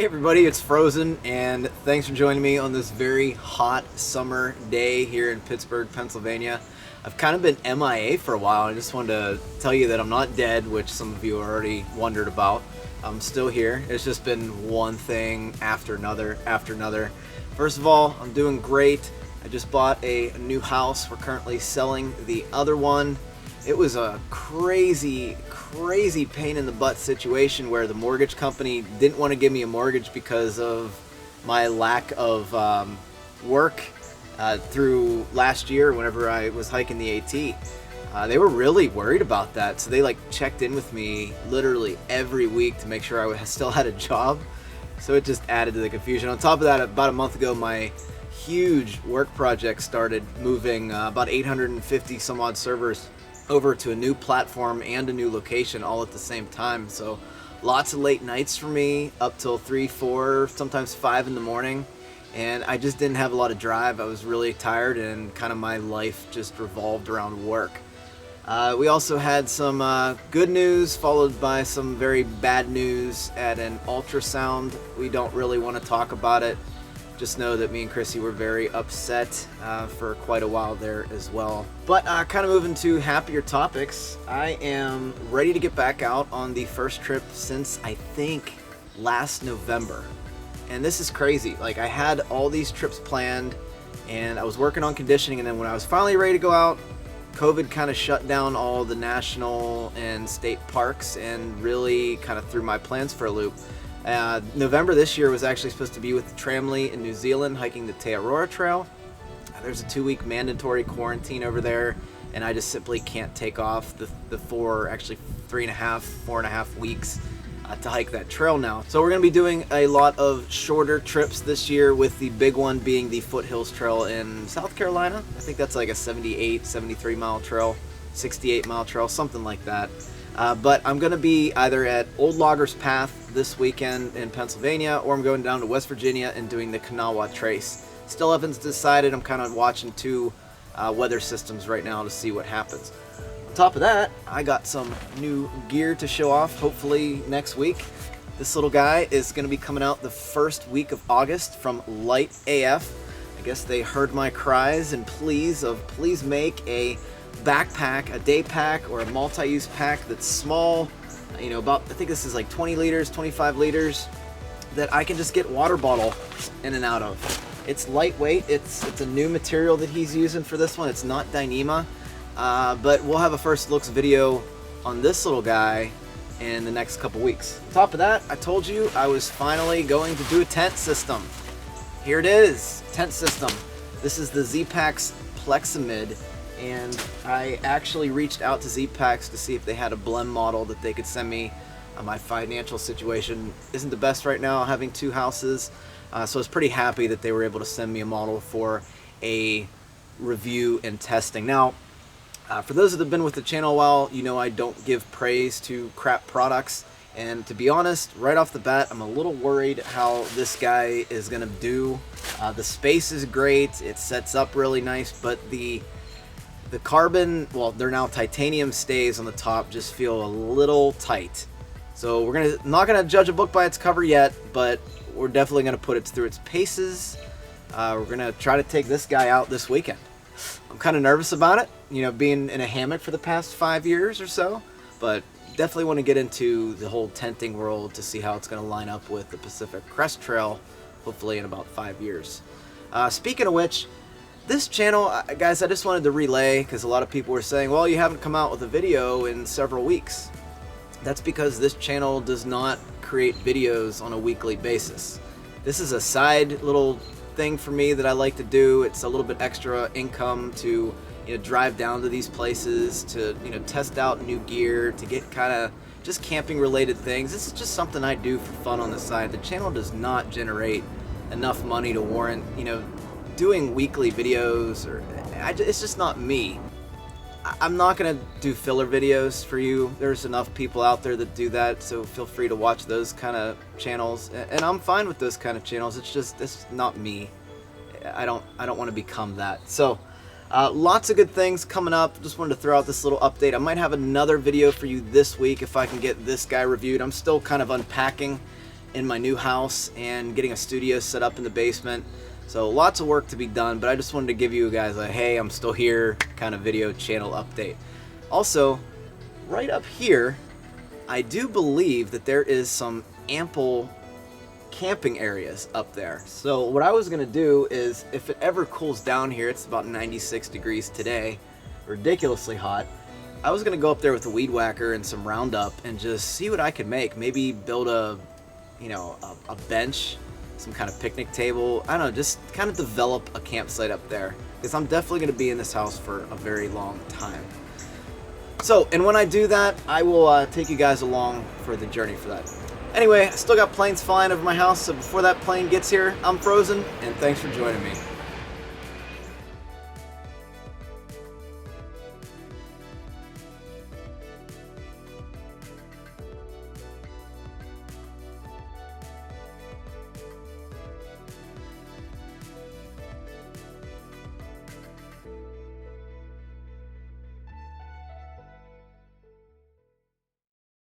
everybody, it's Frozen, and thanks for joining me on this very hot summer day here in Pittsburgh, Pennsylvania. I've kind of been MIA for a while. I just wanted to tell you that I'm not dead, which some of you already wondered about. I'm still here. It's just been one thing after another after another. First of all, I'm doing great. I just bought a new house. We're currently selling the other one. It was a crazy pain in the butt situation where the mortgage company didn't want to give me a mortgage because of my lack of work through last year whenever I was hiking the AT. They were really worried about that, so they checked in with me literally every week to make sure I still had a job. So it just added to the confusion. On top of that, about a month ago, my huge work project started moving about 850 some odd servers over to a new platform and a new location all at the same time. So lots of late nights for me, up till 3, 4, sometimes 5 in the morning. And I just didn't have a lot of drive. I was really tired, and kind of my life just revolved around work. We also had some good news followed by some very bad news at an ultrasound. We don't really want to talk about it. Just know that me and Chrissy were very upset for quite a while there as well. But kind of moving to happier topics, I am ready to get back out on the first trip since I think last November. And this is crazy. I had all these trips planned and I was working on conditioning, and then when I was finally ready to go out, COVID kind of shut down all the national and state parks and really kind of threw my plans for a loop. November this year was actually supposed to be with the Tramley in New Zealand, hiking the Te Aurora Trail. There's a 2-week mandatory quarantine over there, and I just simply can't take off the 4.5 weeks to hike that trail now. So we're going to be doing a lot of shorter trips this year, with the big one being the Foothills Trail in South Carolina. I think that's like a 78, 73 mile trail, 68 mile trail, something like that. But I'm going to be either at Old Loggers Path this weekend in Pennsylvania, or I'm going down to West Virginia and doing the Kanawha Trace. Still haven't decided. I'm kind of watching two weather systems right now to see what happens. On top of that, I got some new gear to show off hopefully next week. This little guy is going to be coming out the first week of August from Light AF. I guess they heard my cries and pleas of please make a backpack, a day pack, or a multi-use pack that's small, about, I think this is like 20 liters, 25 liters, that I can just get water bottle in and out of. It's lightweight. It's a new material that he's using for this one. It's not Dyneema, but we'll have a first looks video on this little guy in the next couple weeks. On top of that, I told you I was finally going to do a tent system. Here it is, tent system. This is the Z-Packs Plexamid. And I actually reached out to Z-Packs to see if they had a blend model that they could send me. My financial situation isn't the best right now, having 2 houses, so I was pretty happy that they were able to send me a model for a review and testing. Now, for those that have been with the channel a while, I don't give praise to crap products, and to be honest, right off the bat, I'm a little worried how this guy is going to do. The space is great, it sets up really nice, but the carbon, well, they're now titanium stays on the top, just feel a little tight. So we're not gonna judge a book by its cover yet, but we're definitely gonna put it through its paces. We're gonna try to take this guy out this weekend. I'm kind of nervous about it, being in a hammock for the past 5 years or so, but definitely want to get into the whole tenting world to see how it's gonna line up with the Pacific Crest Trail, hopefully in about 5 years. Speaking of which, this channel, guys, I just wanted to relay, because a lot of people were saying, well, you haven't come out with a video in several weeks. That's because this channel does not create videos on a weekly basis. This is a side little thing for me that I like to do. It's a little bit extra income to drive down to these places, to test out new gear, to get kind of just camping related things. This is just something I do for fun on the side. The channel does not generate enough money to warrant doing weekly videos, or it's just not me. I'm not gonna do filler videos for you. There's enough people out there that do that, so feel free to watch those kind of channels, and I'm fine with those kind of channels. It's not me. I don't want to become that. So lots of good things coming up. Just wanted to throw out this little update. I might have another video for you this week if I can get this guy reviewed. I'm still kind of unpacking in my new house and getting a studio set up in the basement. So lots of work to be done, but I just wanted to give you guys a hey, I'm still here kind of video channel update. Also, right up here, I do believe that there is some ample camping areas up there. So what I was gonna do is, if it ever cools down here, it's about 96 degrees today, ridiculously hot. I was gonna go up there with a weed whacker and some Roundup and just see what I could make. Maybe build a bench, some kind of picnic table. I don't know, just kind of develop a campsite up there, because I'm definitely gonna be in this house for a very long time. So, and when I do that, I will take you guys along for the journey for that. Anyway, I still got planes flying over my house, so before that plane gets here, I'm frozen, and thanks for joining me.